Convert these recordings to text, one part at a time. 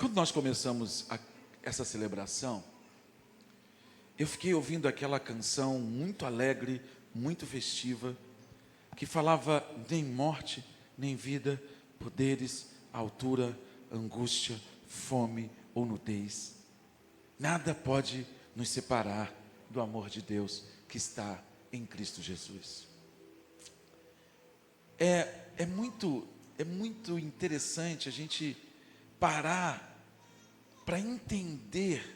Quando nós começamos essa celebração, eu fiquei ouvindo aquela canção muito alegre, muito festiva, que falava nem morte, nem vida, poderes, altura, angústia, fome ou nudez. Nada pode nos separar do amor de Deus que está em Cristo Jesus. É muito interessante a gente parar para entender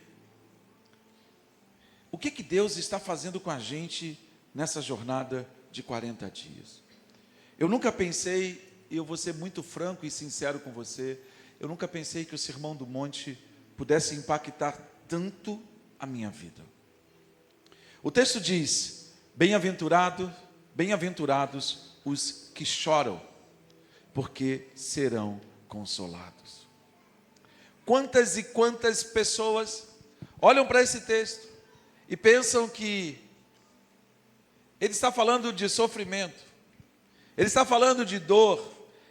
o que Deus está fazendo com a gente nessa jornada de 40 dias. Eu nunca pensei, e eu vou ser muito franco e sincero com você, eu nunca pensei que o Sermão do Monte pudesse impactar tanto a minha vida. O texto diz: bem-aventurados os que choram, porque serão consolados. Quantas e quantas pessoas olham para esse texto e pensam que ele está falando de sofrimento, ele está falando de dor,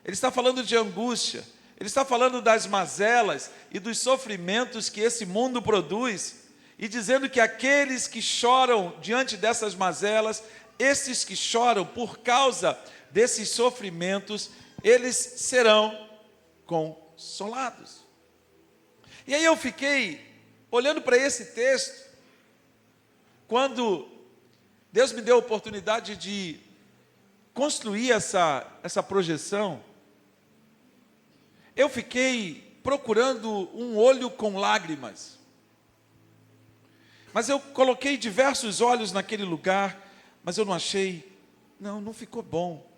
ele está falando de angústia, ele está falando das mazelas e dos sofrimentos que esse mundo produz, e dizendo que aqueles que choram diante dessas mazelas, esses que choram por causa desses sofrimentos, eles serão consolados. E aí eu fiquei olhando para esse texto, quando Deus me deu a oportunidade de construir essa projeção, eu fiquei procurando um olho com lágrimas. Mas eu coloquei diversos olhos naquele lugar, mas eu não achei, não ficou bom.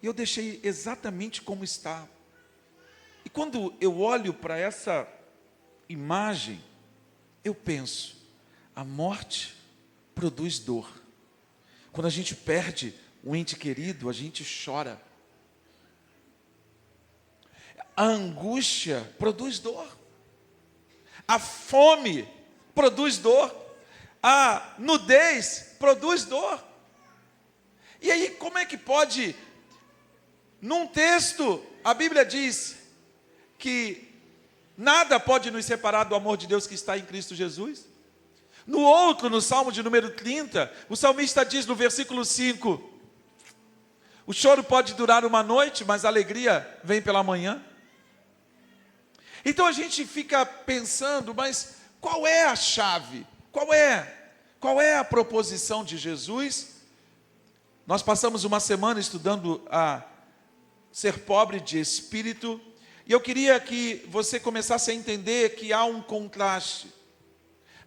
E eu deixei exatamente como está. E quando eu olho para essa imagem, eu penso, a morte produz dor. Quando a gente perde um ente querido, a gente chora. A angústia produz dor. A fome produz dor. A nudez produz dor. E aí, como é que pode? Num texto, a Bíblia diz que nada pode nos separar do amor de Deus que está em Cristo Jesus. No outro, no Salmo de número 30, o salmista diz no versículo 5, o choro pode durar uma noite, mas a alegria vem pela manhã. Então a gente fica pensando, mas qual é a chave? Qual é a proposição de Jesus? Nós passamos uma semana estudando a ser pobre de espírito, e eu queria que você começasse a entender que há um contraste,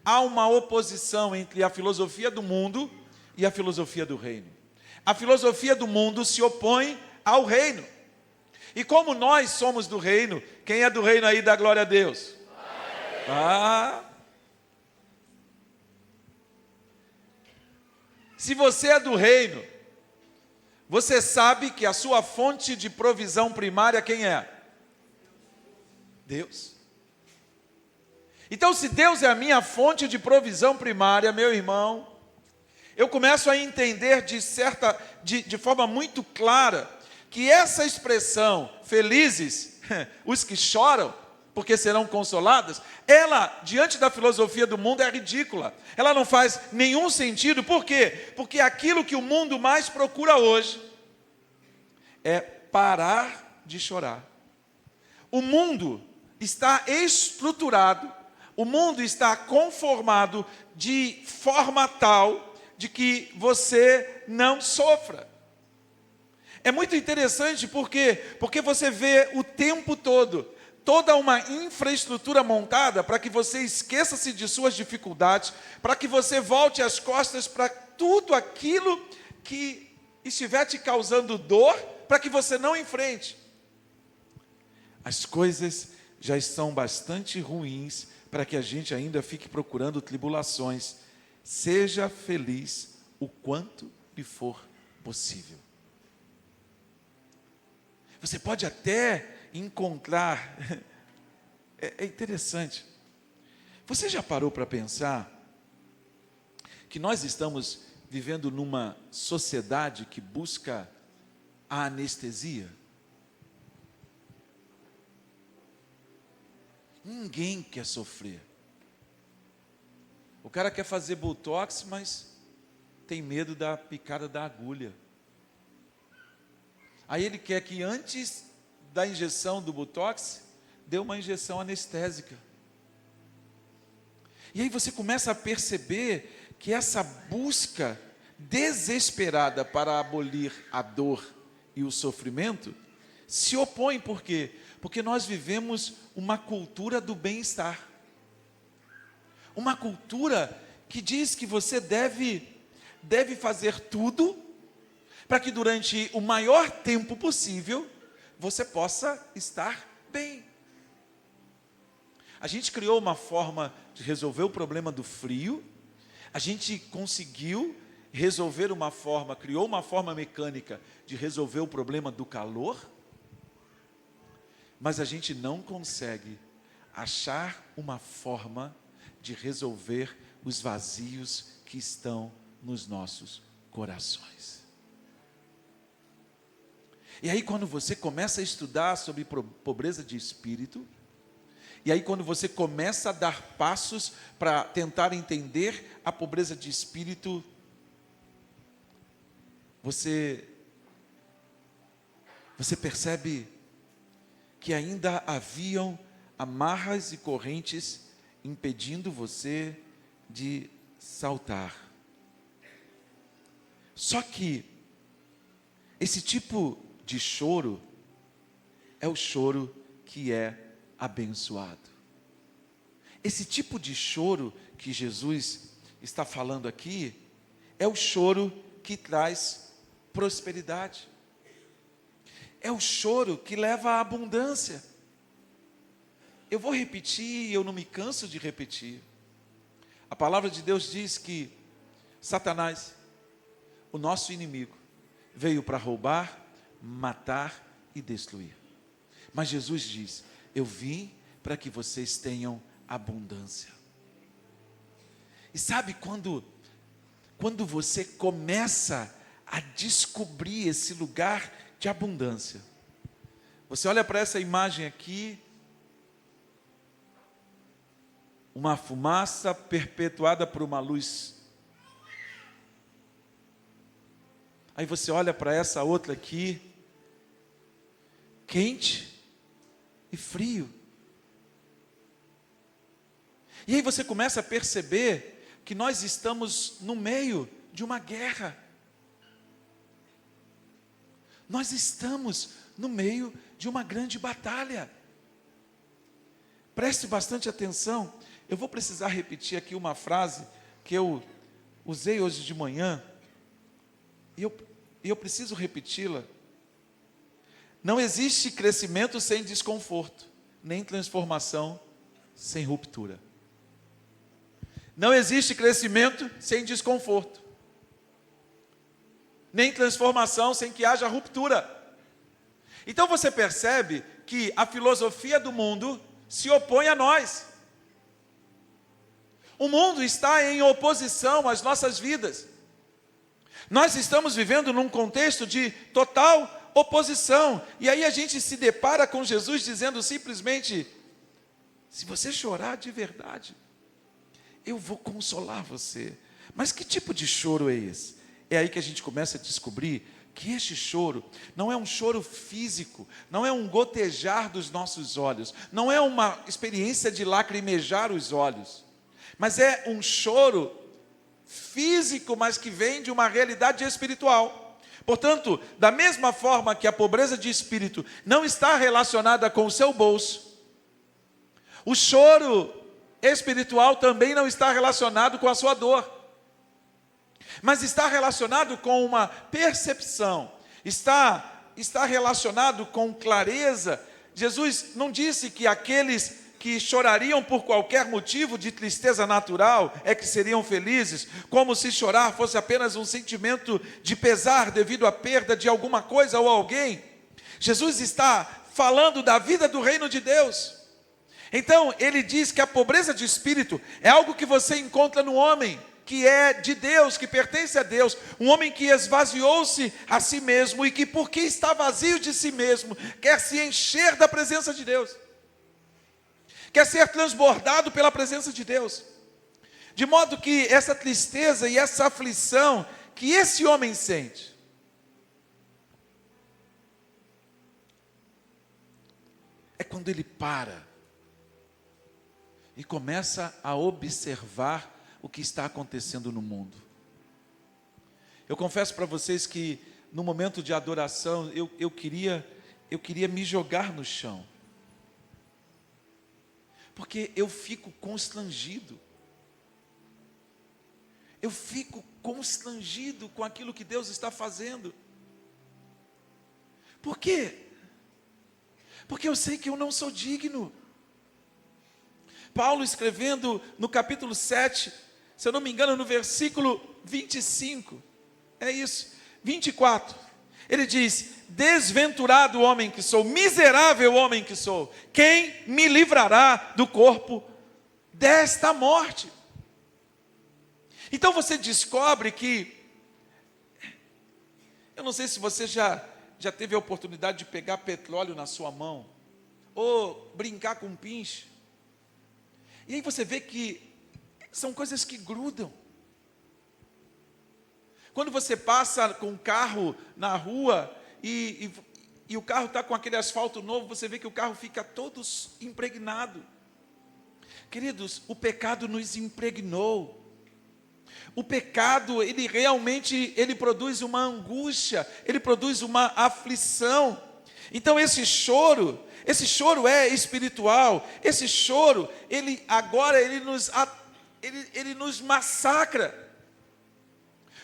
há uma oposição entre a filosofia do mundo e a filosofia do reino. A filosofia do mundo se opõe ao reino. E como nós somos do reino, quem é do reino aí dá glória a Deus? Se você é do reino, você sabe que a sua fonte de provisão primária quem é? Deus. Então, se Deus é a minha fonte de provisão primária, meu irmão, eu começo a entender de forma muito clara que essa expressão, felizes os que choram, porque serão consolados, ela, diante da filosofia do mundo, é ridícula. Ela não faz nenhum sentido. Por quê? Porque aquilo que o mundo mais procura hoje é parar de chorar. O mundo está estruturado, o mundo está conformado de forma tal de que você não sofra. É muito interessante porque você vê o tempo todo toda uma infraestrutura montada para que você esqueça-se de suas dificuldades, para que você volte as costas para tudo aquilo que estiver te causando dor, para que você não enfrente. As coisas já estão bastante ruins para que a gente ainda fique procurando tribulações. Seja feliz o quanto lhe for possível. Você pode até encontrar, é interessante, você já parou para pensar que nós estamos vivendo numa sociedade que busca a anestesia? Ninguém quer sofrer. O cara quer fazer botox, mas tem medo da picada da agulha. Aí ele quer que antes da injeção do botox, dê uma injeção anestésica. E aí você começa a perceber que essa busca desesperada para abolir a dor e o sofrimento se opõe. Por quê? Porque nós vivemos uma cultura do bem-estar. Uma cultura que diz que você deve fazer tudo para que durante o maior tempo possível você possa estar bem. A gente criou uma forma de resolver o problema do frio, a gente conseguiu resolver criou uma forma mecânica de resolver o problema do calor, mas a gente não consegue achar uma forma de resolver os vazios que estão nos nossos corações. E aí quando você começa a estudar sobre pobreza de espírito, e aí quando você começa a dar passos para tentar entender a pobreza de espírito, você percebe que ainda haviam amarras e correntes impedindo você de saltar. Só que esse tipo de choro é o choro que é abençoado. Esse tipo de choro que Jesus está falando aqui é o choro que traz prosperidade. É o choro que leva à abundância. Eu vou repetir e eu não me canso de repetir. A palavra de Deus diz que Satanás, o nosso inimigo, veio para roubar, matar e destruir. Mas Jesus diz: eu vim para que vocês tenham abundância. E sabe quando você começa a descobrir esse lugar de abundância? Você olha para essa imagem aqui, uma fumaça perpetuada por uma luz. Aí você olha para essa outra aqui, quente e frio. E aí você começa a perceber que nós estamos no meio de uma guerra. Nós estamos no meio de uma grande batalha. Preste bastante atenção. Eu vou precisar repetir aqui uma frase que eu usei hoje de manhã, e eu preciso repeti-la. Não existe crescimento sem desconforto, nem transformação sem ruptura. Não existe crescimento sem desconforto, nem transformação sem que haja ruptura. Então você percebe que a filosofia do mundo se opõe a nós. O mundo está em oposição às nossas vidas. Nós estamos vivendo num contexto de total oposição. E aí a gente se depara com Jesus dizendo simplesmente: se você chorar de verdade, eu vou consolar você. Mas que tipo de choro é esse? É aí que a gente começa a descobrir que este choro não é um choro físico, não é um gotejar dos nossos olhos, não é uma experiência de lacrimejar os olhos, mas é um choro físico, mas que vem de uma realidade espiritual. Portanto, da mesma forma que a pobreza de espírito não está relacionada com o seu bolso, o choro espiritual também não está relacionado com a sua dor, mas está relacionado com uma percepção, está relacionado com clareza. Jesus não disse que aqueles que chorariam por qualquer motivo de tristeza natural é que seriam felizes, como se chorar fosse apenas um sentimento de pesar devido à perda de alguma coisa ou alguém. Jesus está falando da vida do reino de Deus. Então ele diz que a pobreza de espírito é algo que você encontra no homem que é de Deus, que pertence a Deus, um homem que esvaziou-se a si mesmo e que, porque está vazio de si mesmo, quer se encher da presença de Deus, quer ser transbordado pela presença de Deus. De modo que essa tristeza e essa aflição que esse homem sente, é quando ele para e começa a observar o que está acontecendo no mundo. Eu confesso para vocês que no momento de adoração eu queria me jogar no chão, porque eu fico constrangido. Eu fico constrangido com aquilo que Deus está fazendo. Por quê? Porque eu sei que eu não sou digno. Paulo, escrevendo no capítulo 7, se eu não me engano, no versículo 25, é isso, 24, ele diz: desventurado homem que sou, miserável homem que sou, quem me livrará do corpo desta morte? Então você descobre que, eu não sei se você já teve a oportunidade de pegar petróleo na sua mão, ou brincar com um pinche, e aí você vê que são coisas que grudam. Quando você passa com um carro na rua, e o carro está com aquele asfalto novo, você vê que o carro fica todo impregnado. Queridos, o pecado nos impregnou. O pecado, ele realmente, ele produz uma angústia, ele produz uma aflição. Então esse choro é espiritual. Esse choro, ele nos massacra.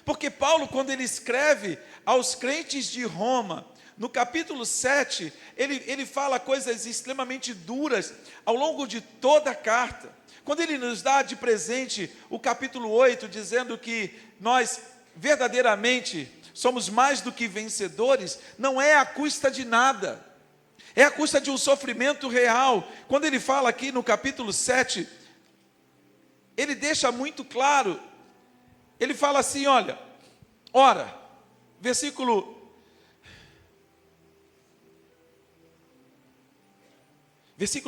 Porque Paulo, quando ele escreve aos crentes de Roma, no capítulo 7, ele fala coisas extremamente duras ao longo de toda a carta. Quando ele nos dá de presente o capítulo 8, dizendo que nós verdadeiramente somos mais do que vencedores, não é à custa de nada, é à custa de um sofrimento real. Quando ele fala aqui no capítulo 7, ele deixa muito claro, ele fala assim, olha, ora, versículo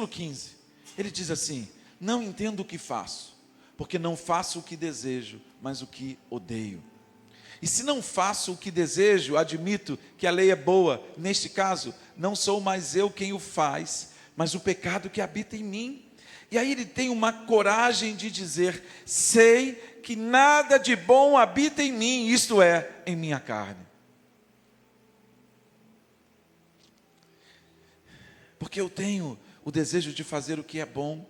15, ele diz assim: não entendo o que faço, porque não faço o que desejo, mas o que odeio. E se não faço o que desejo, admito que a lei é boa. Neste caso, não sou mais eu quem o faz, mas o pecado que habita em mim. E aí ele tem uma coragem de dizer: sei que nada de bom habita em mim, isto é, em minha carne. Porque eu tenho o desejo de fazer o que é bom,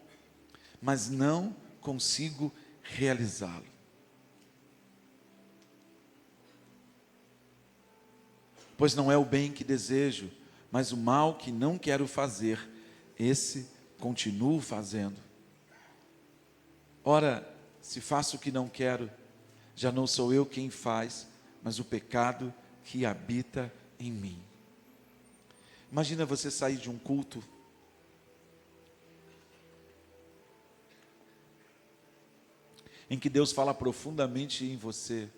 mas não consigo realizá-lo. Pois não é o bem que desejo, mas o mal que não quero fazer, esse continuo fazendo. Ora, se faço o que não quero, já não sou eu quem faz, mas o pecado que habita em mim. Imagina você sair de um culto em que Deus fala profundamente em você.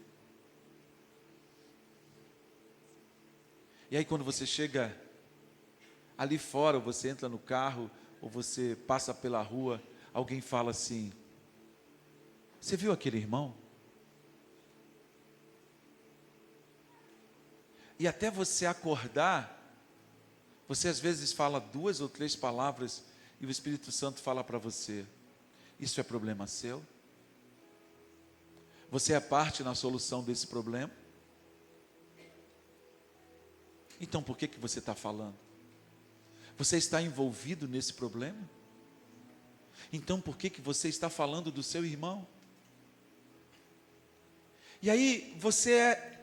E aí quando você chega ali fora, ou você entra no carro, ou você passa pela rua, alguém fala assim: você viu aquele irmão? E até você acordar, você às vezes fala 2 ou 3 palavras, e o Espírito Santo fala para você: isso é problema seu? Você é parte na solução desse problema? Então por que você está falando? Você está envolvido nesse problema? Então por que você está falando do seu irmão? E aí você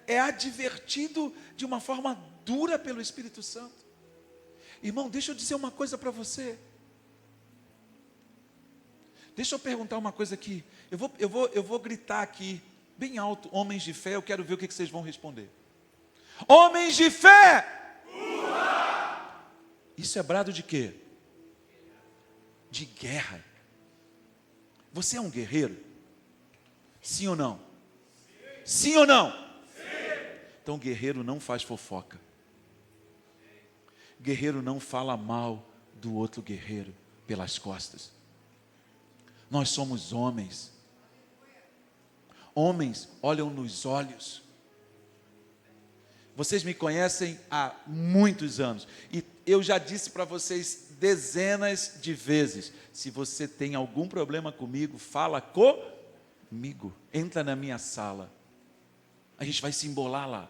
é advertido de uma forma dura pelo Espírito Santo. Irmão, deixa eu dizer uma coisa para você. Deixa eu perguntar uma coisa aqui. Eu vou gritar aqui, bem alto, homens de fé, eu quero ver o que vocês vão responder. Homens de fé! Uá! Isso é brado de quê? De guerra. Você é um guerreiro? Sim ou não? Sim ou não? Sim. Então guerreiro não faz fofoca. Guerreiro não fala mal do outro guerreiro pelas costas. Nós somos homens. Homens olham nos olhos. Vocês me conhecem há muitos anos. E eu já disse para vocês dezenas de vezes: se você tem algum problema comigo, fala comigo. Entra na minha sala. A gente vai se embolar lá.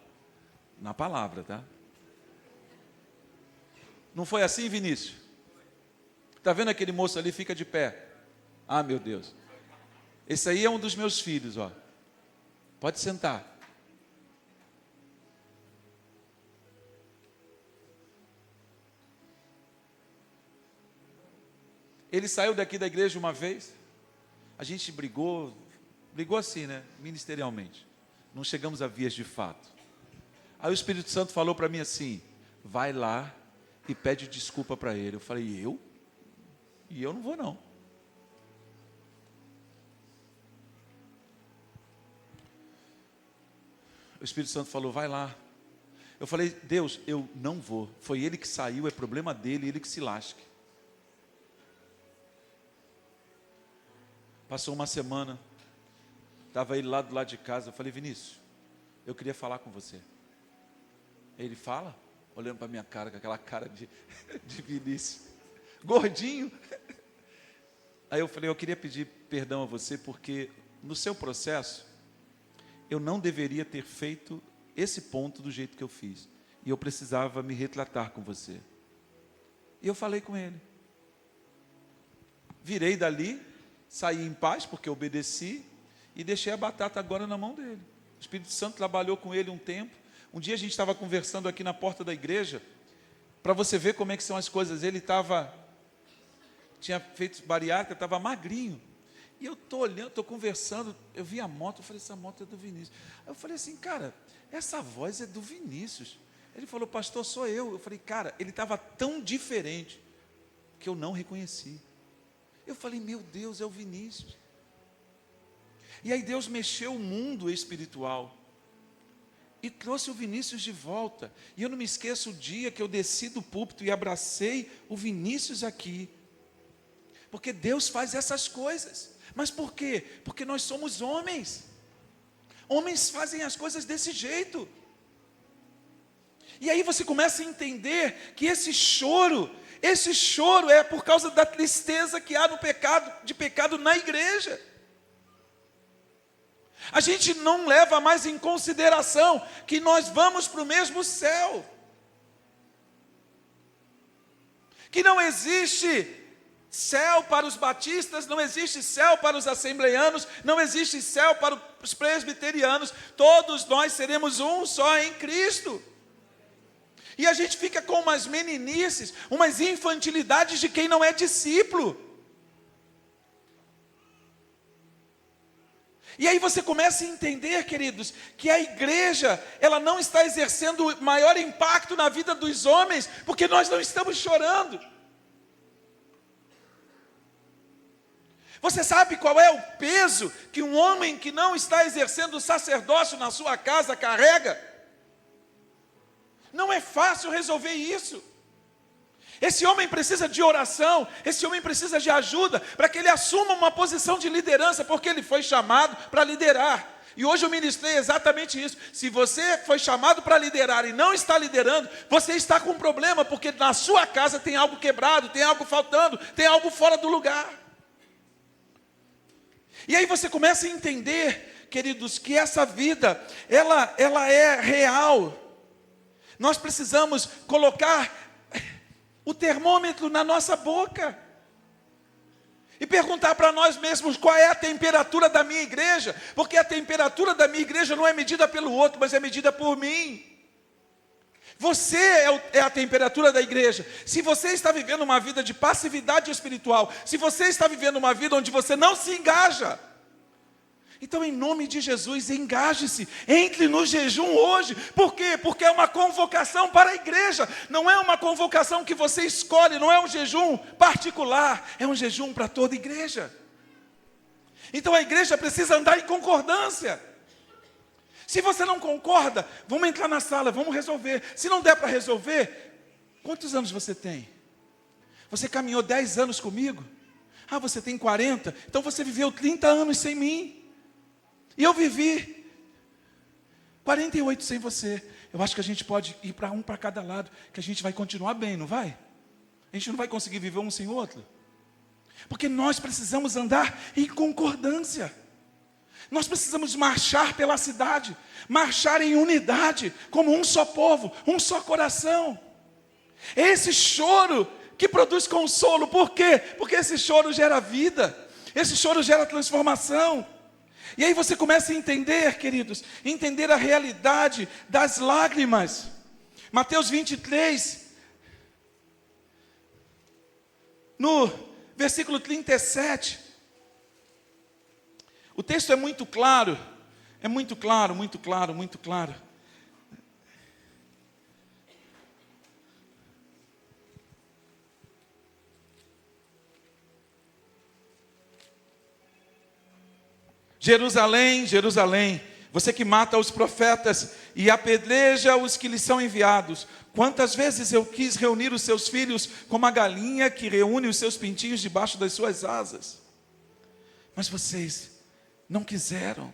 Na palavra, tá? Não foi assim, Vinícius? Está vendo aquele moço ali? Fica de pé. Ah, meu Deus. Esse aí é um dos meus filhos, ó. Pode sentar. Ele saiu daqui da igreja uma vez. A gente brigou assim, né? Ministerialmente. Não chegamos a vias de fato. Aí o Espírito Santo falou para mim assim: vai lá e pede desculpa para ele. Eu falei: eu? E eu não vou não. O Espírito Santo falou: vai lá. Eu falei: Deus, eu não vou. Foi ele que saiu, é problema dele, ele que se lasque. Passou uma semana, estava ele lá do lado de casa. Eu falei: Vinícius, eu queria falar com você. Ele fala, olhando para a minha cara, com aquela cara de Vinícius, gordinho. Aí eu falei: eu queria pedir perdão a você, porque no seu processo, eu não deveria ter feito esse ponto do jeito que eu fiz. E eu precisava me retratar com você. E eu falei com ele. Virei dali, saí em paz, porque eu obedeci, e deixei a batata agora na mão dele. O Espírito Santo trabalhou com ele um tempo. Um dia a gente estava conversando aqui na porta da igreja, para você ver como é que são as coisas. Ele tinha feito bariátrica, estava magrinho. E eu estou olhando, estou conversando, eu vi a moto, eu falei: essa moto é do Vinícius. Aí eu falei assim: cara, essa voz é do Vinícius. Ele falou: pastor, sou eu. Eu falei: cara, ele estava tão diferente, que eu não reconheci. Eu falei: meu Deus, é o Vinícius. E aí Deus mexeu o mundo espiritual e trouxe o Vinícius de volta. E eu não me esqueço o dia que eu desci do púlpito e abracei o Vinícius aqui. Porque Deus faz essas coisas. Mas por quê? Porque nós somos homens. Homens fazem as coisas desse jeito. E aí você começa a entender que esse choro é por causa da tristeza que há no pecado na igreja. A gente não leva mais em consideração que nós vamos para o mesmo céu. Que não existe céu para os batistas, não existe céu para os assembleianos, não existe céu para os presbiterianos. Todos nós seremos um só em Cristo. E a gente fica com umas meninices, umas infantilidades de quem não é discípulo. E aí você começa a entender, queridos, que a igreja, ela não está exercendo maior impacto na vida dos homens, porque nós não estamos chorando. Você sabe qual é o peso que um homem que não está exercendo o sacerdócio na sua casa carrega? Não é fácil resolver isso. Esse homem precisa de oração, esse homem precisa de ajuda, para que ele assuma uma posição de liderança, porque ele foi chamado para liderar. E hoje eu ministrei exatamente isso. Se você foi chamado para liderar e não está liderando, você está com um problema, porque na sua casa tem algo quebrado, tem algo faltando, tem algo fora do lugar. E aí você começa a entender, queridos, que essa vida, ela é real. Nós precisamos colocar o termômetro na nossa boca e perguntar para nós mesmos qual é a temperatura da minha igreja, porque a temperatura da minha igreja não é medida pelo outro, mas é medida por mim. Você é a temperatura da igreja. Se você está vivendo uma vida de passividade espiritual, se você está vivendo uma vida onde você não se engaja, então, em nome de Jesus, engaje-se, entre no jejum hoje. Por quê? Porque é uma convocação para a igreja, não é uma convocação que você escolhe, não é um jejum particular, é um jejum para toda a igreja. Então a igreja precisa andar em concordância. Se você não concorda, vamos entrar na sala, vamos resolver. Se não der para resolver, quantos anos você tem? Você caminhou 10 anos comigo? Ah, você tem 40, então você viveu 30 anos sem mim. E eu vivi 48 sem você. Eu acho que a gente pode ir para cada lado, que a gente vai continuar bem, não vai? A gente não vai conseguir viver um sem o outro. Porque nós precisamos andar em concordância. Nós precisamos marchar pela cidade, marchar em unidade, como um só povo, um só coração. É esse choro que produz consolo. Por quê? Porque esse choro gera vida, esse choro gera transformação. E aí você começa a entender, queridos, entender a realidade das lágrimas. Mateus 23, no versículo 37, o texto é muito claro, muito claro. Jerusalém, Jerusalém, você que mata os profetas e apedreja os que lhes são enviados. Quantas vezes eu quis reunir os seus filhos como a galinha que reúne os seus pintinhos debaixo das suas asas. Mas vocês não quiseram.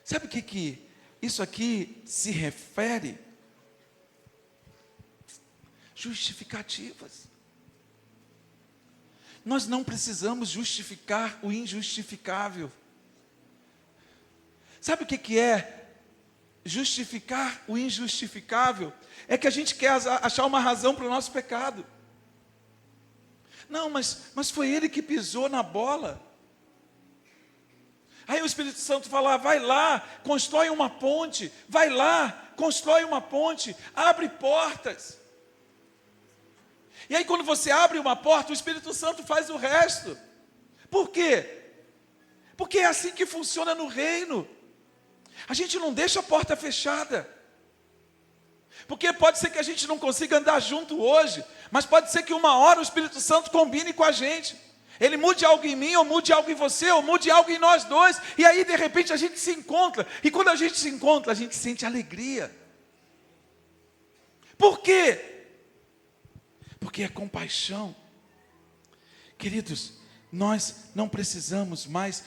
Sabe o que isso aqui se refere? Justificativas. Nós não precisamos justificar o injustificável. Sabe o que é justificar o injustificável? É que a gente quer achar uma razão para o nosso pecado. Não, mas foi ele que pisou na bola. Aí o Espírito Santo fala, vai lá, constrói uma ponte. Vai lá, constrói uma ponte, abre portas. E aí quando você abre uma porta, o Espírito Santo faz o resto. Por quê? Porque é assim que funciona no reino. A gente não deixa a porta fechada. Porque pode ser que a gente não consiga andar junto hoje, mas pode ser que uma hora o Espírito Santo combine com a gente. Ele mude algo em mim, ou mude algo em você, ou mude algo em nós dois. E aí de repente a gente se encontra. E quando a gente se encontra, a gente sente alegria. Por quê? Porque é compaixão. Queridos, nós não precisamos mais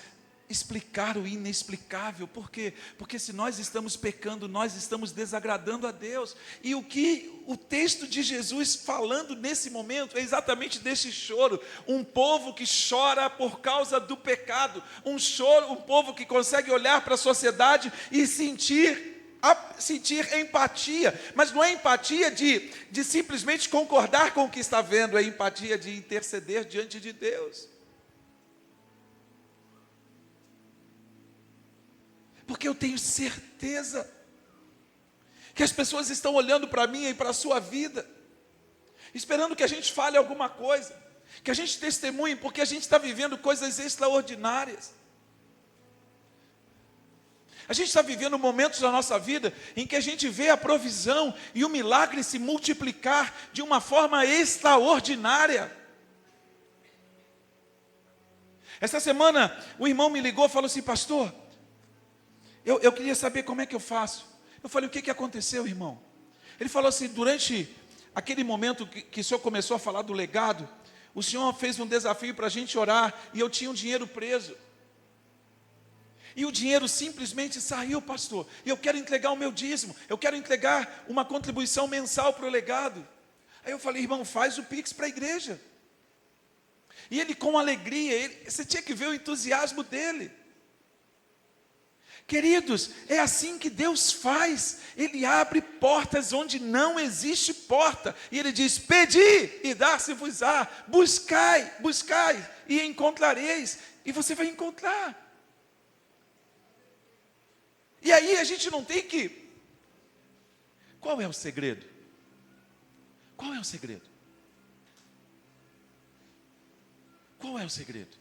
explicar o inexplicável. Por quê? Porque se nós estamos pecando, nós estamos desagradando a Deus. E o que o texto de Jesus falando nesse momento é exatamente desse choro. Um povo que chora por causa do pecado. Um povo que consegue olhar para a sociedade e sentir empatia, mas não é empatia de simplesmente concordar com o que está vendo, é empatia de interceder diante de Deus. Porque eu tenho certeza que as pessoas estão olhando para mim e para a sua vida, esperando que a gente fale alguma coisa, que a gente testemunhe, porque a gente está vivendo coisas extraordinárias. A gente está vivendo momentos da nossa vida em que a gente vê a provisão e o milagre se multiplicar de uma forma extraordinária. Essa semana o irmão me ligou e falou assim, pastor, eu queria saber como é que eu faço. Eu falei, o que aconteceu, irmão? Ele falou assim, durante aquele momento que o senhor começou a falar do legado, o senhor fez um desafio para a gente orar e eu tinha um dinheiro preso. E o dinheiro simplesmente saiu, pastor. E eu quero entregar o meu dízimo. Eu quero entregar uma contribuição mensal para o legado. Aí eu falei, irmão, faz o Pix para a igreja. E ele com alegria, você tinha que ver o entusiasmo dele. Queridos, é assim que Deus faz. Ele abre portas onde não existe porta. E Ele diz, pedi e dar-se-vos-á. Buscai e encontrareis. E você vai encontrar. E aí a gente não tem que... Qual é o segredo? Qual é o segredo? Qual é o segredo?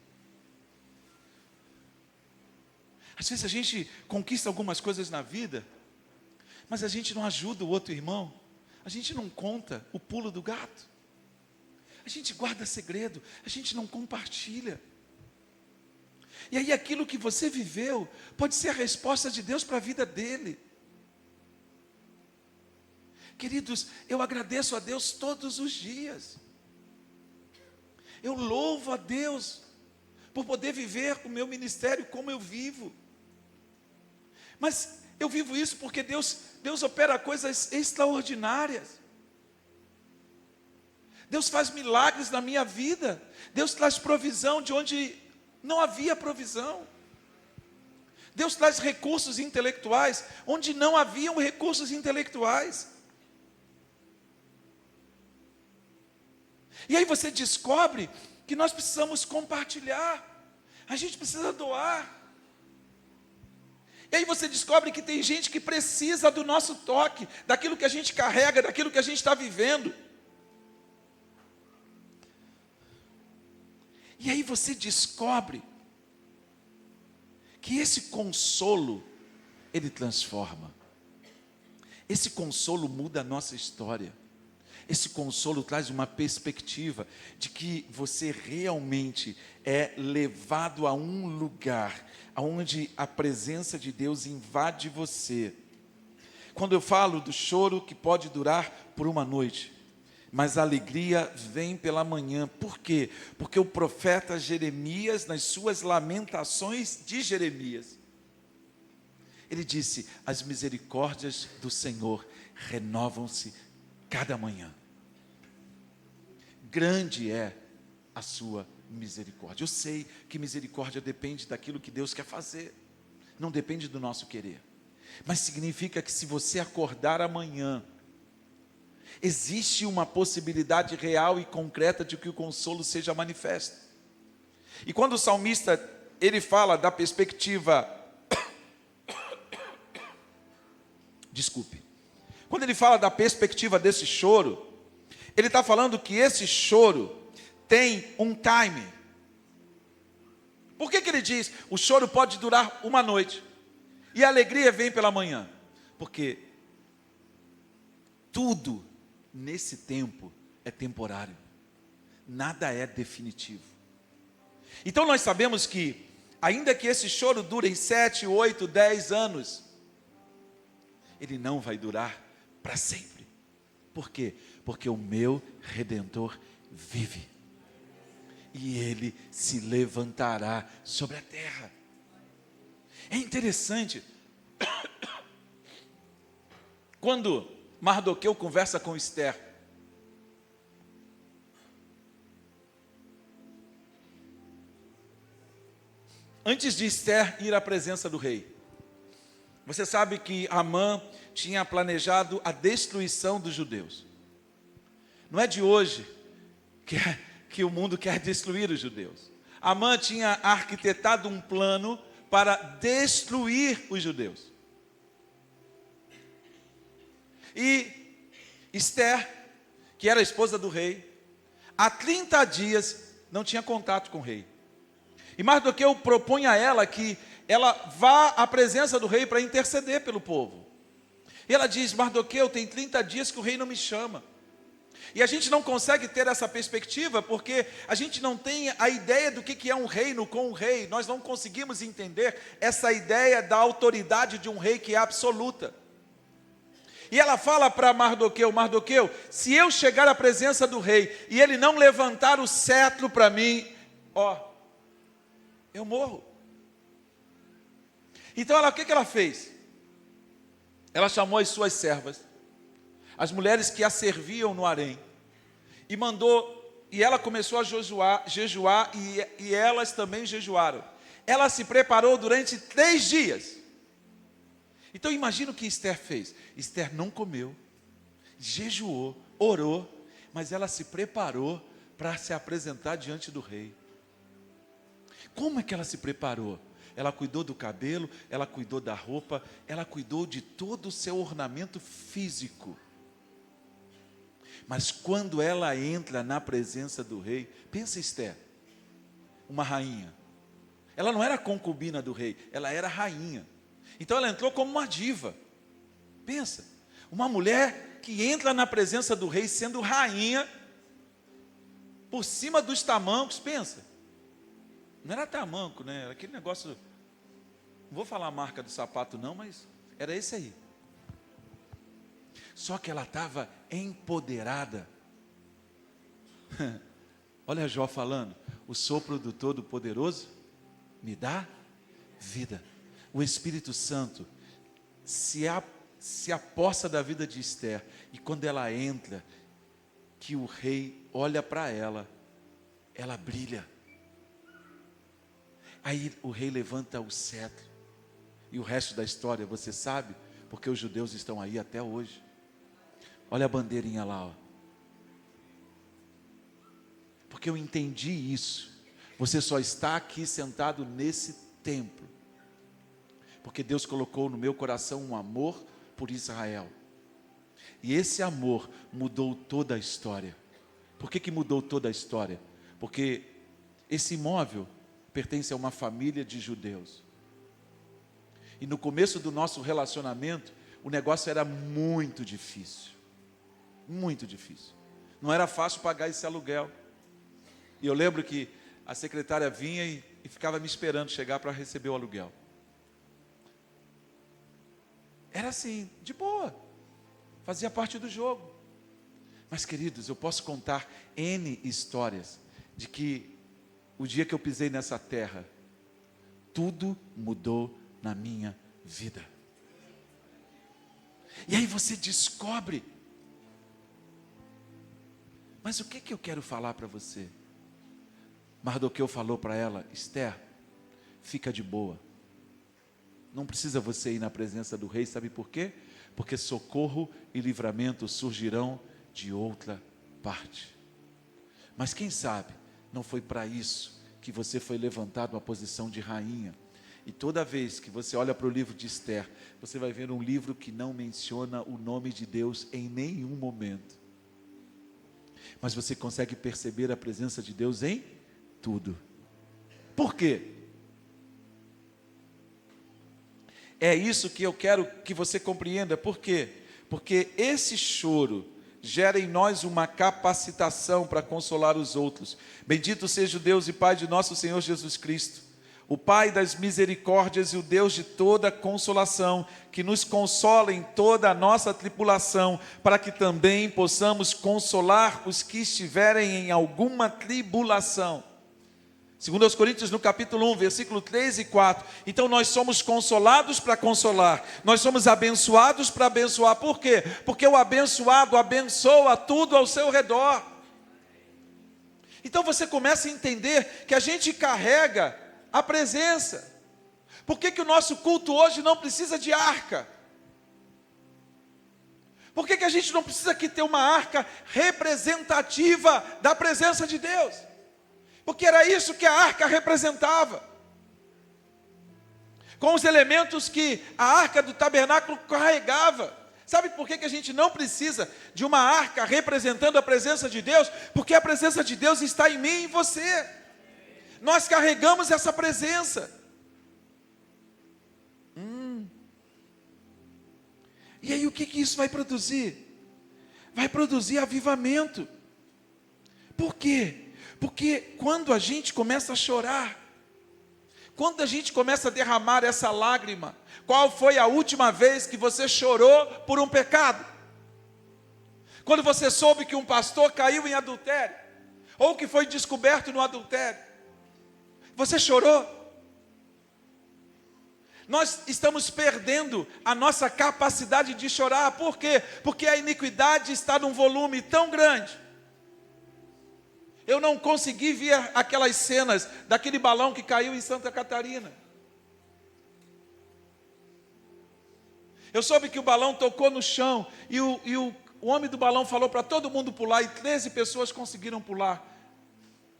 Às vezes a gente conquista algumas coisas na vida, mas a gente não ajuda o outro irmão. A gente não conta o pulo do gato. A gente guarda segredo, a gente não compartilha. E aí aquilo que você viveu pode ser a resposta de Deus para a vida dele. Queridos, eu agradeço a Deus todos os dias. eu louvo a Deus por poder viver o meu ministério como eu vivo. Mas eu vivo isso porque Deus opera coisas extraordinárias. Deus faz milagres na minha vida. Deus traz provisão de onde não havia provisão. Deus traz recursos intelectuais onde não haviam recursos intelectuais. E aí você descobre que nós precisamos compartilhar. A gente precisa doar. E aí você descobre que tem gente que precisa do nosso toque, daquilo que a gente carrega, daquilo que a gente está vivendo. E aí você descobre que esse consolo, ele transforma. Esse consolo muda a nossa história. Esse consolo traz uma perspectiva de que você realmente é levado a um lugar onde a presença de Deus invade você. Quando eu falo do choro que pode durar por uma noite, mas a alegria vem pela manhã. Por quê? Porque o profeta Jeremias, nas suas lamentações de Jeremias, ele disse: as misericórdias do Senhor renovam-se cada manhã. Grande é a sua misericórdia. Eu sei que misericórdia depende daquilo que Deus quer fazer, não depende do nosso querer. Mas significa que se você acordar amanhã, existe uma possibilidade real e concreta de que o consolo seja manifesto. E quando o salmista, ele fala da perspectiva, quando ele fala da perspectiva desse choro, ele está falando que esse choro tem um time. Por que ele diz, o choro pode durar uma noite, e a alegria vem pela manhã? Porque tudo nesse tempo é temporário, nada é definitivo. Então nós sabemos que, ainda que esse choro dure 7, 8, 10 anos, ele não vai durar para sempre. Por quê? Porque o meu Redentor vive, e ele se levantará sobre a terra. É interessante, quando Mardoqueu conversa com Esther, antes de Esther ir à presença do rei, você sabe que Amã tinha planejado a destruição dos judeus. Não é de hoje que o mundo quer destruir os judeus. Amã tinha arquitetado um plano para destruir os judeus. E Esther, que era a esposa do rei, há 30 dias não tinha contato com o rei. E Mardoqueu propõe a ela que ela vá à presença do rei para interceder pelo povo. E ela diz: Mardoqueu, tem 30 dias que o rei não me chama. E a gente não consegue ter essa perspectiva porque a gente não tem a ideia do que é um reino com um rei. Nós não conseguimos entender essa ideia da autoridade de um rei que é absoluta. E ela fala para Mardoqueu: Mardoqueu, se eu chegar à presença do rei e ele não levantar o cetro para mim, eu morro. Então o que ela fez? Ela chamou as suas servas, as mulheres que a serviam no harém, e ela começou a jejuar, e elas também jejuaram. Ela se preparou durante 3 dias. Então imagina o que Esther fez. Esther não comeu, jejuou, orou, mas ela se preparou para se apresentar diante do rei. Como é que ela se preparou? Ela cuidou do cabelo, ela cuidou da roupa, ela cuidou de todo o seu ornamento físico. Mas quando ela entra na presença do rei, pensa Esther, uma rainha. Ela não era concubina do rei, ela era rainha. Então ela entrou como uma diva. Pensa, uma mulher que entra na presença do rei sendo rainha, por cima dos tamancos, pensa. Não era tamanco, né? Era aquele negócio, não vou falar a marca do sapato não, mas era esse aí. Só que ela estava empoderada. Olha Jó falando, o sopro do Todo-Poderoso me dá vida. O Espírito Santo se apossa da vida de Esther, e quando ela entra, que o rei olha para ela, ela brilha. Aí o rei levanta o cetro, e o resto da história você sabe, porque os judeus estão aí até hoje. Olha a bandeirinha lá, ó. Porque eu entendi isso. Você só está aqui sentado nesse templo porque Deus colocou no meu coração um amor por Israel. E esse amor mudou toda a história. Por que mudou toda a história? Porque esse imóvel pertence a uma família de judeus. E no começo do nosso relacionamento, o negócio era muito difícil. Muito difícil. Não era fácil pagar esse aluguel. E eu lembro que a secretária vinha e ficava me esperando chegar para receber o aluguel. Era assim, de boa. Fazia parte do jogo. Mas, queridos, eu posso contar N histórias de que o dia que eu pisei nessa terra, tudo mudou na minha vida. E aí você descobre. Mas o que eu quero falar para você? Mardoqueu falou para ela, Esther, fica de boa. Não precisa você ir na presença do rei, sabe por quê? Porque socorro e livramento surgirão de outra parte. Mas quem sabe, não foi para isso que você foi levantado à posição de rainha. E toda vez que você olha para o livro de Esther, você vai ver um livro que não menciona o nome de Deus em nenhum momento. Mas você consegue perceber a presença de Deus em tudo. Por quê? É isso que eu quero que você compreenda. Por quê? Porque esse choro gera em nós uma capacitação para consolar os outros. Bendito seja o Deus e Pai de nosso Senhor Jesus Cristo, o Pai das misericórdias e o Deus de toda consolação, que nos consola em toda a nossa tribulação, para que também possamos consolar os que estiverem em alguma tribulação. Segundo aos Coríntios, no capítulo 1, versículo 3 e 4. Então nós somos consolados para consolar. Nós somos abençoados para abençoar. Por quê? Porque o abençoado abençoa tudo ao seu redor. Então você começa a entender que a gente carrega a presença. Por que o nosso culto hoje não precisa de arca? Por que a gente não precisa aqui ter uma arca representativa da presença de Deus? Porque era isso que a arca representava. Com os elementos que a arca do tabernáculo carregava. Sabe por que a gente não precisa de uma arca representando a presença de Deus? Porque a presença de Deus está em mim e em você. Nós carregamos essa presença. E aí o que isso vai produzir? Vai produzir avivamento. Por quê? Porque quando a gente começa a chorar, quando a gente começa a derramar essa lágrima, qual foi a última vez que você chorou por um pecado? Quando você soube que um pastor caiu em adultério, ou que foi descoberto no adultério, você chorou? Nós estamos perdendo a nossa capacidade de chorar. Por quê? Porque a iniquidade está num volume tão grande. Eu não consegui ver aquelas cenas daquele balão que caiu em Santa Catarina. Eu soube que o balão tocou no chão e o homem do balão falou para todo mundo pular e 13 pessoas conseguiram pular.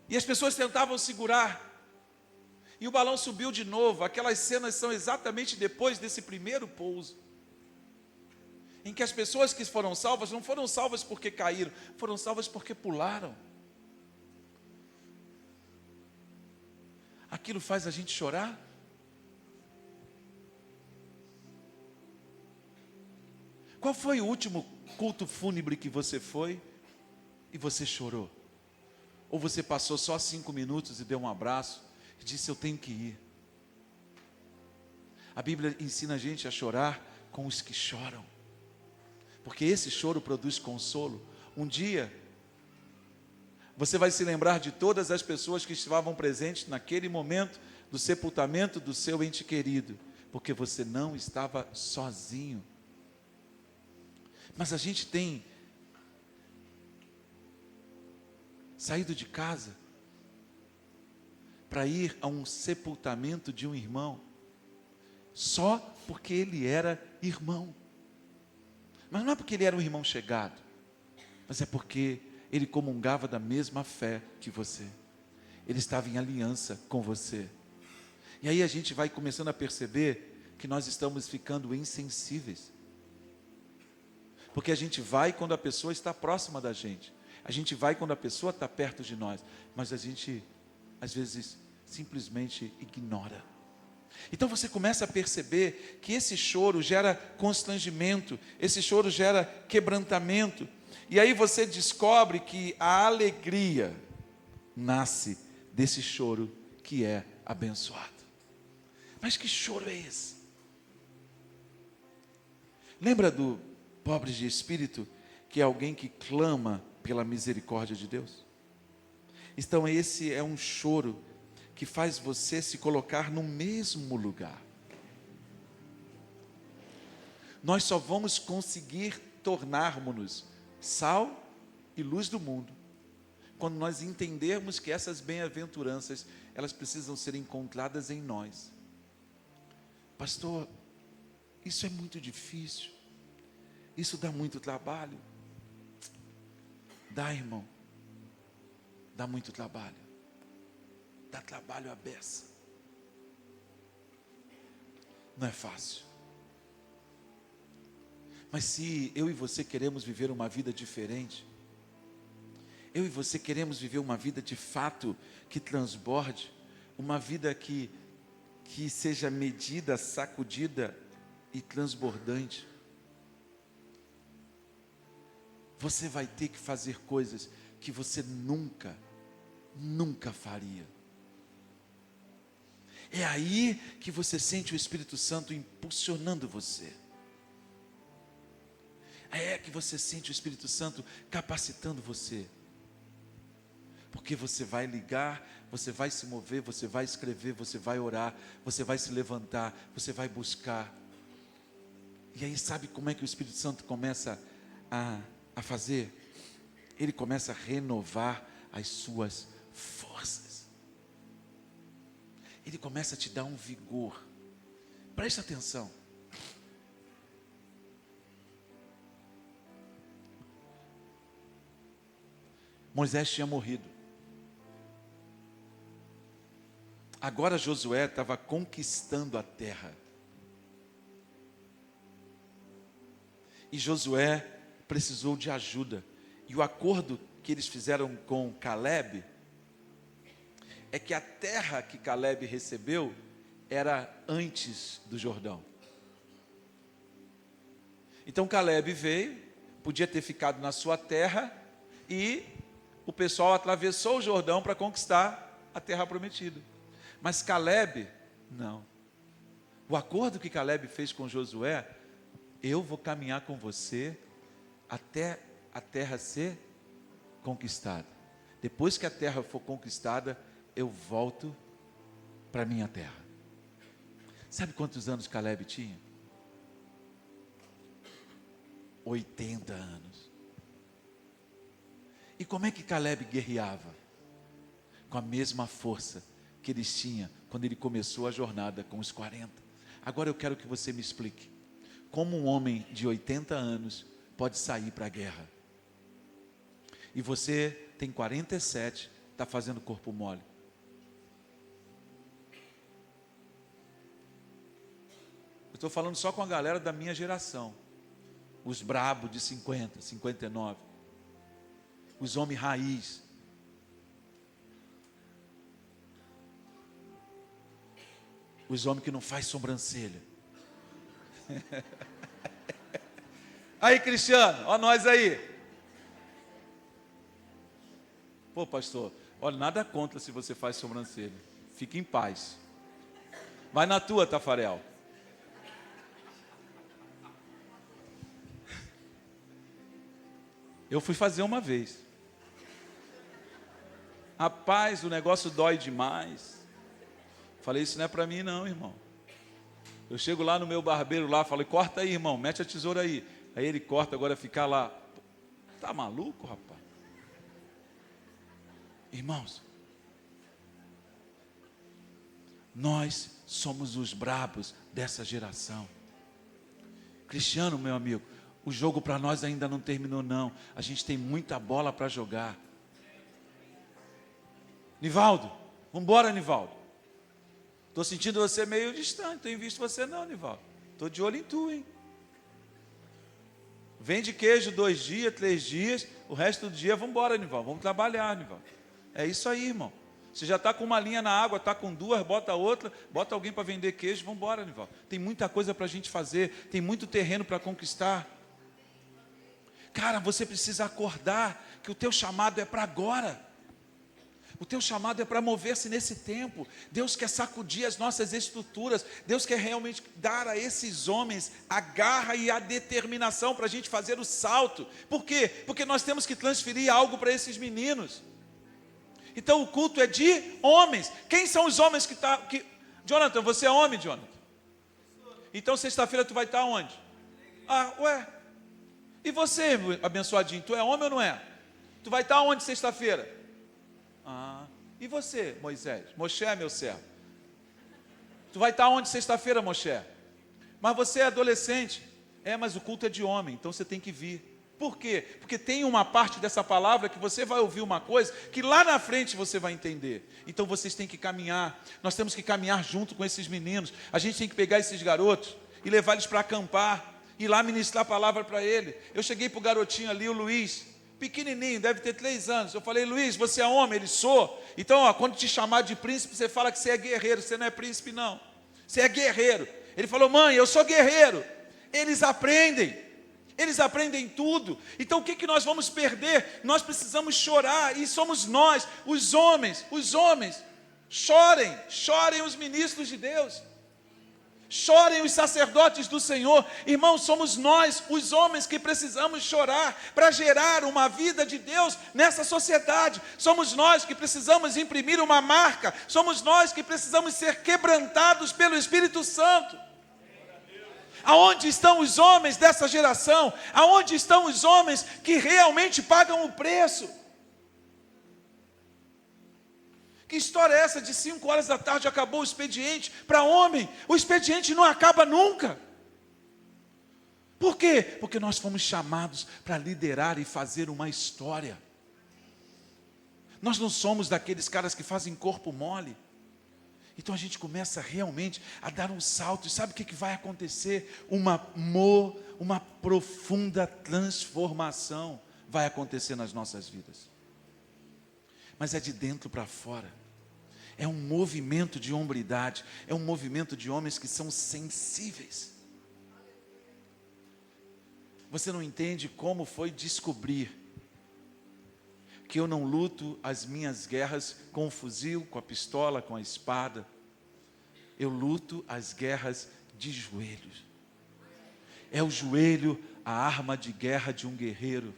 E as pessoas tentavam segurar. E o balão subiu de novo. Aquelas cenas são exatamente depois desse primeiro pouso. Em que as pessoas que foram salvas não foram salvas porque caíram, foram salvas porque pularam. Aquilo faz a gente chorar? Qual foi o último culto fúnebre que você foi e você chorou? Ou você passou só 5 minutos e deu um abraço e disse, eu tenho que ir? A Bíblia ensina a gente a chorar com os que choram, porque esse choro produz consolo. Um dia, Você vai se lembrar de todas as pessoas que estavam presentes naquele momento do sepultamento do seu ente querido, porque você não estava sozinho. Mas a gente tem saído de casa para ir a um sepultamento de um irmão, só porque ele era irmão. Mas não é porque ele era um irmão chegado, mas é porque ele comungava da mesma fé que você. Ele estava em aliança com você. E aí a gente vai começando a perceber que nós estamos ficando insensíveis. Porque a gente vai quando a pessoa está próxima da gente. A gente vai quando a pessoa está perto de nós. Mas a gente, às vezes, simplesmente ignora. Então você começa a perceber que esse choro gera constrangimento. Esse choro gera quebrantamento. E aí você descobre que a alegria nasce desse choro que é abençoado. Mas que choro é esse? Lembra do pobre de espírito, que é alguém que clama pela misericórdia de Deus? Então esse é um choro que faz você se colocar no mesmo lugar. Nós só vamos conseguir tornarmos-nos sal e luz do mundo quando nós entendermos que essas bem-aventuranças, elas precisam ser encontradas em nós. Pastor, isso é muito difícil, isso dá muito trabalho. Dá, irmão, dá muito trabalho, dá trabalho à beça, não é fácil. Mas se eu e você queremos viver uma vida diferente, eu e você queremos viver uma vida de fato que transborde, uma vida que seja medida, sacudida e transbordante, você vai ter que fazer coisas que você nunca faria. É aí que você sente o Espírito Santo impulsionando você. É que você sente o Espírito Santo capacitando você. Porque você vai ligar, você vai se mover, você vai escrever, você vai orar, você vai se levantar, você vai buscar. E aí sabe como é que o Espírito Santo começa a fazer? Ele começa a renovar as suas forças. Ele começa a te dar um vigor. Presta atenção. Moisés tinha morrido. Agora Josué estava conquistando a terra. E Josué precisou de ajuda. E o acordo que eles fizeram com Caleb é que a terra que Caleb recebeu era antes do Jordão. Então Caleb veio, podia ter ficado na sua terra, e o pessoal atravessou o Jordão para conquistar a terra prometida. Mas Caleb, não. O acordo que Caleb fez com Josué: eu vou caminhar com você até a terra ser conquistada. Depois que a terra for conquistada, eu volto para a minha terra. Sabe quantos anos Caleb tinha? 80 anos. E como é que Caleb guerreava? Com a mesma força que eles tinham quando ele começou a jornada com os 40. Agora eu quero que você me explique como um homem de 80 anos pode sair para a guerra. E você tem 47, está fazendo corpo mole. Eu estou falando só com a galera da minha geração. Os brabos de 50, 59. Os homens raiz. Os homens que não faz sobrancelha. Aí, Cristiano, ó nós aí. Pô, pastor, olha, nada contra se você faz sobrancelha. Fique em paz. Vai na tua, Tafarel. Eu fui fazer uma vez. Rapaz, o negócio dói demais. Falei, isso não é para mim não, irmão. Eu chego lá no meu barbeiro lá, falei, corta aí, irmão, mete a tesoura aí. Aí ele corta, agora ficar lá. Tá maluco, rapaz? Irmãos, nós somos os brabos dessa geração. Cristiano, meu amigo, o jogo para nós ainda não terminou não. A gente tem muita bola para jogar. Nivaldo, vamos embora, Nivaldo. Estou sentindo você meio distante, tenho visto você não, Nivaldo. Estou de olho em tu, hein? Vende queijo 2 dias, 3 dias, o resto do dia, vamos embora, Nivaldo. Vamos trabalhar, Nivaldo. É isso aí, irmão. Você já está com uma linha na água, está com 2, bota outra, bota alguém para vender queijo, vamos embora, Nivaldo. Tem muita coisa para a gente fazer, tem muito terreno para conquistar. Cara, você precisa acordar que o teu chamado é para agora. O teu chamado é para mover-se nesse tempo. Deus quer sacudir as nossas estruturas. Deus quer realmente dar a esses homens a garra e a determinação para a gente fazer o salto. Por quê? Porque nós temos que transferir algo para esses meninos. Então o culto é de homens. Quem são os homens que estão... Jonathan, você é homem, Jonathan? Então sexta-feira tu vai estar onde? Ah, ué. E você, abençoadinho, tu é homem ou não é? Tu vai estar onde sexta-feira? Ah, e você, Moisés? Moshe, meu servo. Tu vai estar onde sexta-feira, Moshe? Mas você é adolescente. É, mas o culto é de homem, então você tem que vir. Por quê? Porque tem uma parte dessa palavra que você vai ouvir uma coisa que lá na frente você vai entender. Então vocês têm que caminhar. Nós temos que caminhar junto com esses meninos. A gente tem que pegar esses garotos e levar eles para acampar. Ir lá ministrar a palavra para ele. Eu cheguei para o garotinho ali, o Luiz, pequenininho, deve ter 3 anos. Eu falei, Luiz, você é homem? Ele, sou. Então, ó, quando te chamar de príncipe, você fala que você é guerreiro. Você não é príncipe, não. Você é guerreiro. Ele falou, mãe, eu sou guerreiro. Eles aprendem tudo. Então o que nós vamos perder? Nós precisamos chorar, e somos nós, os homens, chorem os ministros de Deus, chorem os sacerdotes do Senhor. Irmãos, somos nós, os homens, que precisamos chorar para gerar uma vida de Deus nessa sociedade. Somos nós que precisamos imprimir uma marca, somos nós que precisamos ser quebrantados pelo Espírito Santo. Aonde estão os homens dessa geração? Aonde estão os homens que realmente pagam o preço? Que história é essa de 5 horas da tarde acabou o expediente para homem? O expediente não acaba nunca. Por quê? Porque nós fomos chamados para liderar e fazer uma história. Nós não somos daqueles caras que fazem corpo mole. Então a gente começa realmente a dar um salto. E sabe o que vai acontecer? Uma profunda transformação vai acontecer nas nossas vidas. Mas é de dentro para fora. É um movimento de hombridade. É um movimento de homens que são sensíveis. Você não entende como foi descobrir que eu não luto as minhas guerras com o fuzil, com a pistola, com a espada. Eu luto as guerras de joelhos. É o joelho a arma de guerra de um guerreiro.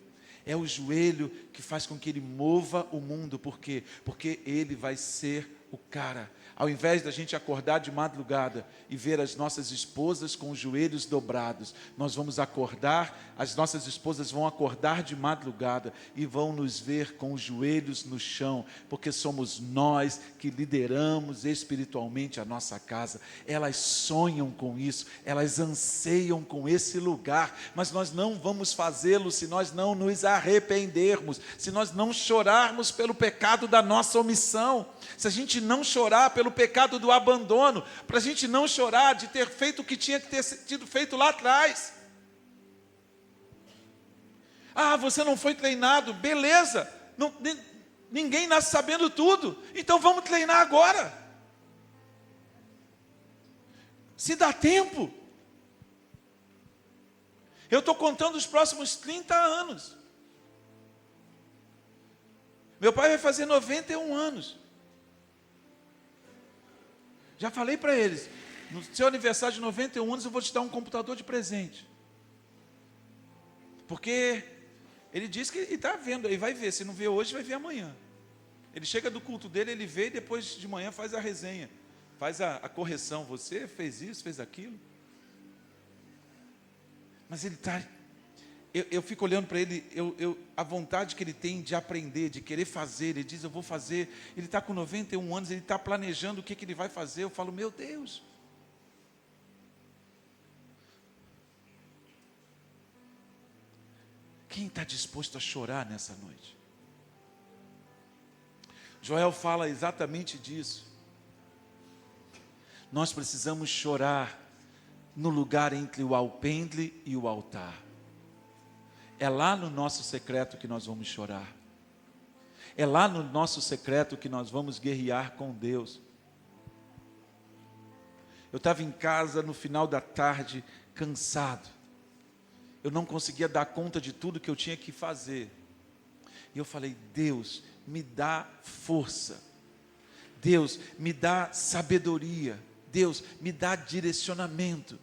É o joelho que faz com que ele mova o mundo. Por quê? Porque ele vai ser o cara. Ao invés da gente acordar de madrugada e ver as nossas esposas com os joelhos dobrados, nós vamos acordar, as nossas esposas vão acordar de madrugada e vão nos ver com os joelhos no chão, porque somos nós que lideramos espiritualmente a nossa casa. Elas sonham com isso, elas anseiam com esse lugar, mas nós não vamos fazê-lo se nós não nos arrependermos, se nós não chorarmos pelo pecado da nossa omissão, se a gente não chorar pelo pecado do abandono, para a gente não chorar de ter feito o que tinha que ter sido feito lá atrás. Ah, você não foi treinado, beleza, ninguém nasce sabendo tudo, então vamos treinar agora. Se dá tempo. Eu estou contando os próximos 30 anos. Meu pai vai fazer 91 anos. Já falei para eles, no seu aniversário de 91 anos eu vou te dar um computador de presente. Porque ele disse que está vendo, ele vai ver, se não vê hoje, vai ver amanhã. Ele chega do culto dele, ele vê e depois de manhã faz a resenha, faz a correção. Você fez isso, fez aquilo. Mas ele está... Eu fico olhando para ele, a vontade que ele tem de aprender, de querer fazer. Ele diz, eu vou fazer. Ele está com 91 anos, ele está planejando o que ele vai fazer. Eu falo, meu Deus. Quem está disposto a chorar nessa noite? Joel fala exatamente disso. Nós precisamos chorar no lugar entre o alpendre e o altar. É lá no nosso secreto que nós vamos chorar. É lá no nosso secreto que nós vamos guerrear com Deus. Eu estava em casa no final da tarde, cansado. Eu não conseguia dar conta de tudo que eu tinha que fazer. E eu falei, Deus, me dá força. Deus, me dá sabedoria. Deus, me dá direcionamento.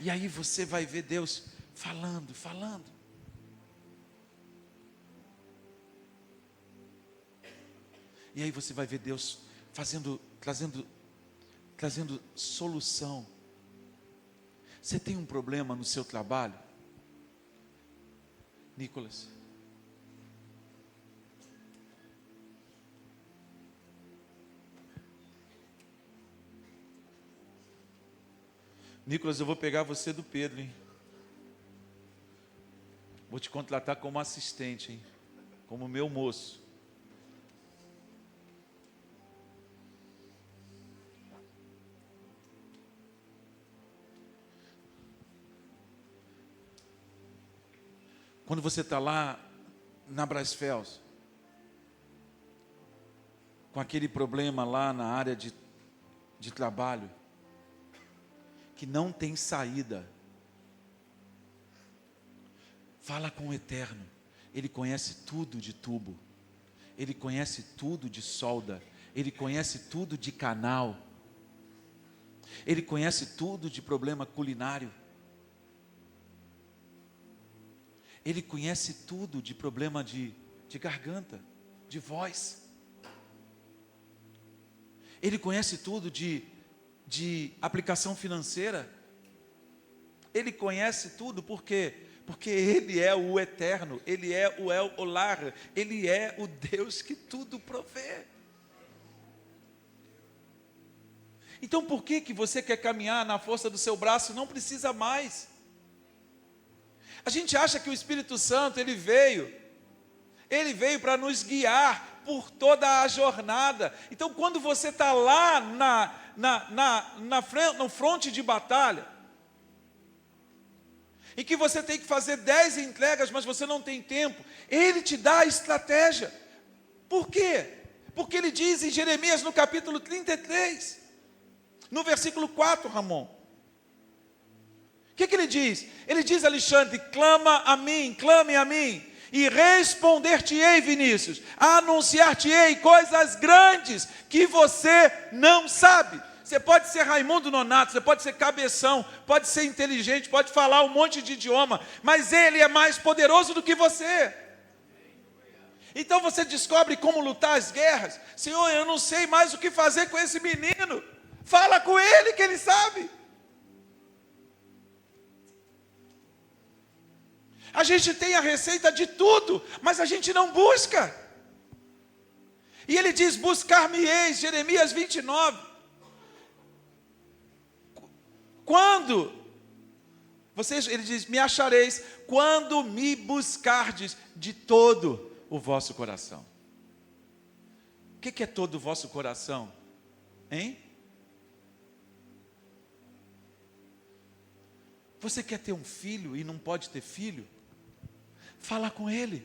E aí você vai ver Deus falando. E aí você vai ver Deus trazendo solução. Você tem um problema no seu trabalho? Nicolas. Nicolas, eu vou pegar você do Pedro, hein? Vou te contratar como assistente, hein? Como meu moço. Quando você está lá na Brasfels, com aquele problema lá na área de trabalho, que não tem saída, fala com o Eterno. Ele conhece tudo de tubo, Ele conhece tudo de solda, Ele conhece tudo de canal, Ele conhece tudo de problema culinário, Ele conhece tudo de problema de garganta, de voz, Ele conhece tudo de aplicação financeira. Ele conhece tudo, por quê? Porque Ele é o Eterno, Ele é o El Olar, Ele é o Deus que tudo provê. Então por que você quer caminhar na força do seu braço? Não precisa mais. A gente acha que o Espírito Santo, Ele veio para nos guiar por toda a jornada. Então quando você está lá no fronte de batalha, em que você tem que fazer 10 entregas, mas você não tem tempo, Ele te dá a estratégia. Por quê? Porque Ele diz em Jeremias, no capítulo 33, no versículo 4, Ramon, o que Ele diz? Ele diz, Alexandre, clame a mim, e responder-te-ei, Vinícius, anunciar-te-ei coisas grandes que você não sabe. Você pode ser Raimundo Nonato, você pode ser cabeção, pode ser inteligente, pode falar um monte de idioma, mas Ele é mais poderoso do que você. Então você descobre como lutar as guerras. Senhor, eu não sei mais o que fazer com esse menino. Fala com ele que ele sabe. A gente tem a receita de tudo, mas a gente não busca. E Ele diz, buscar-me-eis, Jeremias 29. Quando? Ele diz, me achareis, quando me buscardes de todo o vosso coração. O que é todo o vosso coração? Hein? Você quer ter um filho e não pode ter filho? Fala com ele.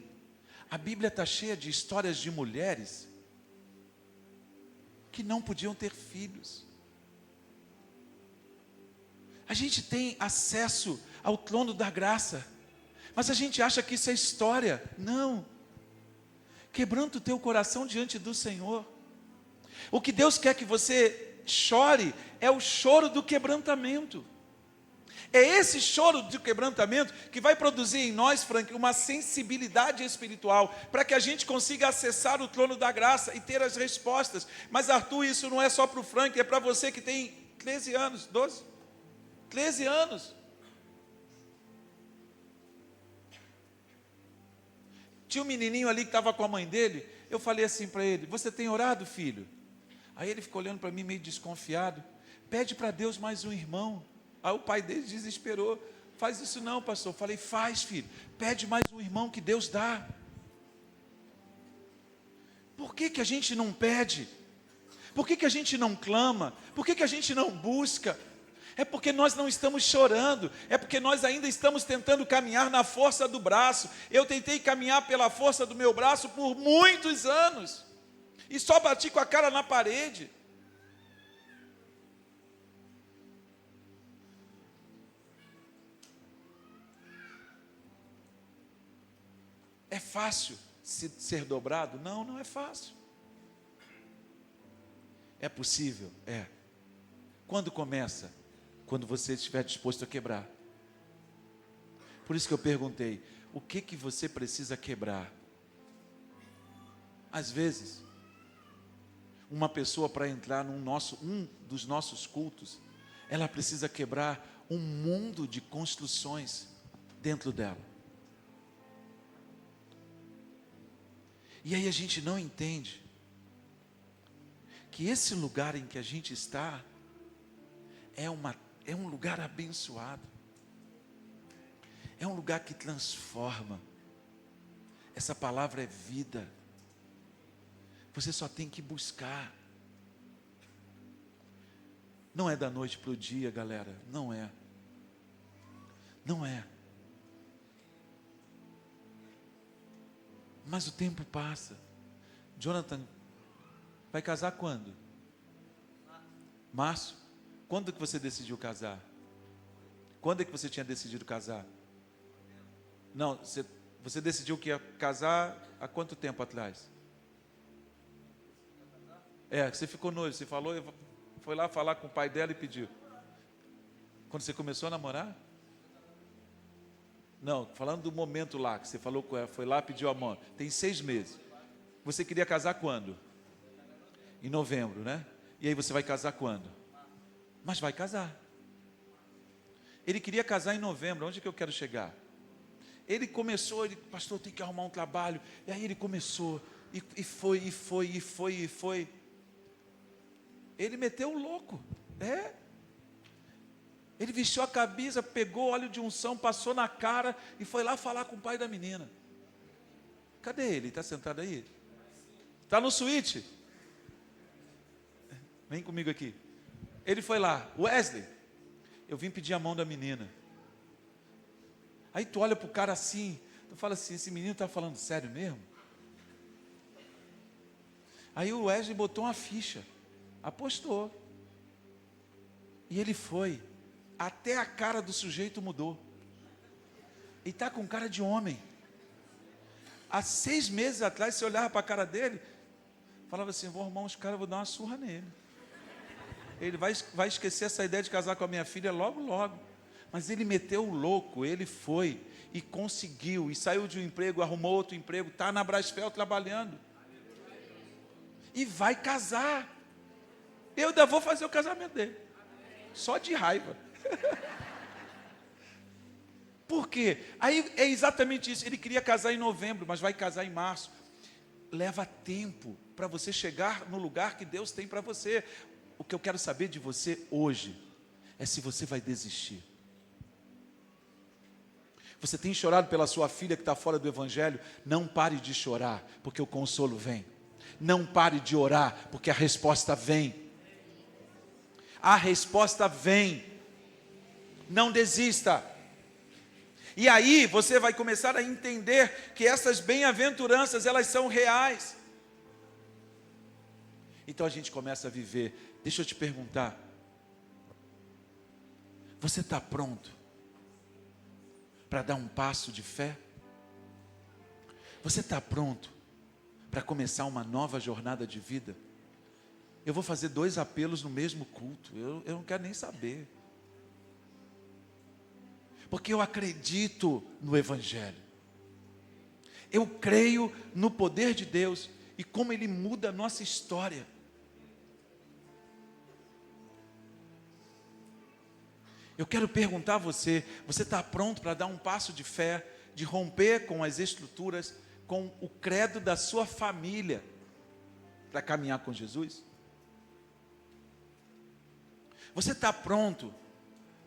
A Bíblia está cheia de histórias de mulheres que não podiam ter filhos. A gente tem acesso ao trono da graça, mas a gente acha que isso é história. Não. Quebranta o teu coração diante do Senhor. O que Deus quer que você chore é o choro do quebrantamento. É esse choro de quebrantamento que vai produzir em nós, Frank, uma sensibilidade espiritual, para que a gente consiga acessar o trono da graça e ter as respostas. Mas, Arthur, isso não é só para o Frank, é para você que tem 13 anos, 12? 13 anos. Tinha um menininho ali que estava com a mãe dele, eu falei assim para ele: você tem orado, filho? Aí ele ficou olhando para mim meio desconfiado. Pede para Deus mais um irmão. Aí o pai dele desesperou: faz isso não, pastor. Eu falei: faz, filho, pede mais um irmão que Deus dá. Por que a gente não pede? Por que a gente não clama? Por que a gente não busca? É porque nós não estamos chorando, é porque nós ainda estamos tentando caminhar na força do braço. Eu tentei caminhar pela força do meu braço por muitos anos, e só bati com a cara na parede. É fácil ser dobrado? Não, não é fácil. É possível? É. Quando começa? Quando você estiver disposto a quebrar. Por isso que eu perguntei: o que você precisa quebrar? Às vezes, uma pessoa, para entrar um dos nossos cultos, ela precisa quebrar um mundo de construções dentro dela. E aí a gente não entende que esse lugar em que a gente está é um lugar abençoado. É um lugar que transforma. Essa palavra é vida. Você só tem que buscar. Não é da noite para o dia, galera. Não é. Não é. Mas o tempo passa. Jonathan, vai casar quando? Março? Quando que você decidiu casar? Quando é que você tinha decidido casar? Não, você decidiu que ia casar há quanto tempo atrás? Você ficou noivo, você falou, foi lá falar com o pai dela e pediu. Quando você começou a namorar? Não, falando do momento lá, que você falou com ela, foi lá, pediu a mão. Tem 6 meses. Você queria casar quando? Em novembro, né? E aí você vai casar quando? Mas vai casar. Ele queria casar em novembro. Onde que eu quero chegar? Ele começou, pastor, tem que arrumar um trabalho. E aí ele começou, e foi. Ele meteu o louco. Ele vestiu a camisa, pegou óleo de unção, passou na cara e foi lá falar com o pai da menina. Cadê ele? Está sentado aí? Está no suíte? Vem comigo aqui. Ele foi lá: Wesley, eu vim pedir a mão da menina. Aí tu olha para o cara assim, tu fala assim: esse menino está falando sério mesmo? Aí o Wesley botou uma ficha, apostou. E ele foi. Até a cara do sujeito mudou. E está com cara de homem. Há 6 meses atrás, você olhava para a cara dele, falava assim: vou arrumar uns caras, vou dar uma surra nele. Ele vai esquecer essa ideia de casar com a minha filha logo, logo. Mas ele meteu o louco, ele foi e conseguiu, e saiu de um emprego, arrumou outro emprego, está na Brasfel trabalhando. E vai casar. Eu ainda vou fazer o casamento dele. Só de raiva. Por quê? Aí é exatamente isso. Ele queria casar em novembro, mas vai casar em março. Leva tempo para você chegar no lugar que Deus tem para você. O que eu quero saber de você hoje é se você vai desistir. Você tem chorado pela sua filha que está fora do Evangelho? Não pare de chorar, porque o consolo vem. Não pare de orar, porque a resposta vem. A resposta vem. Não desista. E aí você vai começar a entender que essas bem-aventuranças, elas são reais. Então a gente começa a viver. Deixa eu te perguntar. Você está pronto para dar um passo de fé? Você está pronto para começar uma nova jornada de vida? Eu vou fazer 2 apelos no mesmo culto. Eu não quero nem saber. porque eu acredito no Evangelho. Eu creio no poder de Deus e como Ele muda a nossa história. Eu quero perguntar a você, você está pronto para dar um passo de fé, de romper com as estruturas, com o credo da sua família, para caminhar com Jesus? Você está pronto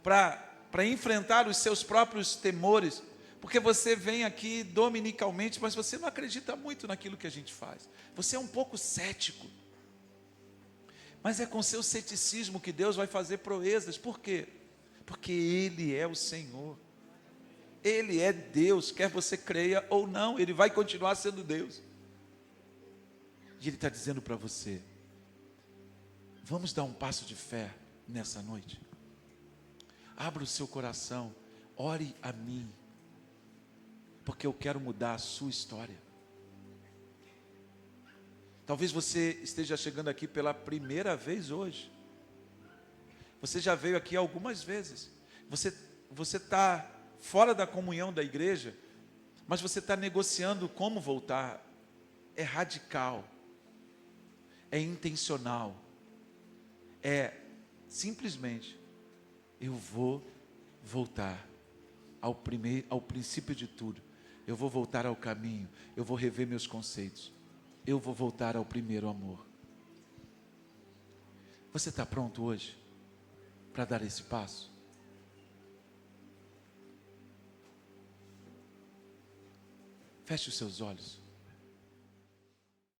para enfrentar os seus próprios temores? Porque você vem aqui dominicalmente, mas você não acredita muito naquilo que a gente faz. Você é um pouco cético. Mas é com seu ceticismo que Deus vai fazer proezas. Por quê? Porque Ele é o Senhor. Ele é Deus, quer você creia ou não, Ele vai continuar sendo Deus. E Ele está dizendo para você, vamos dar um passo de fé nessa noite. Abra o seu coração, ore a mim, porque eu quero mudar a sua história. Talvez você esteja chegando aqui pela primeira vez hoje. Você já veio aqui algumas vezes. Você está fora da comunhão da igreja, mas você está negociando como voltar. É radical, é intencional, é simplesmente, eu vou voltar ao princípio de tudo. Eu vou voltar ao caminho, eu vou rever meus conceitos, eu vou voltar ao primeiro amor. Você está pronto hoje para dar esse passo? Feche os seus olhos.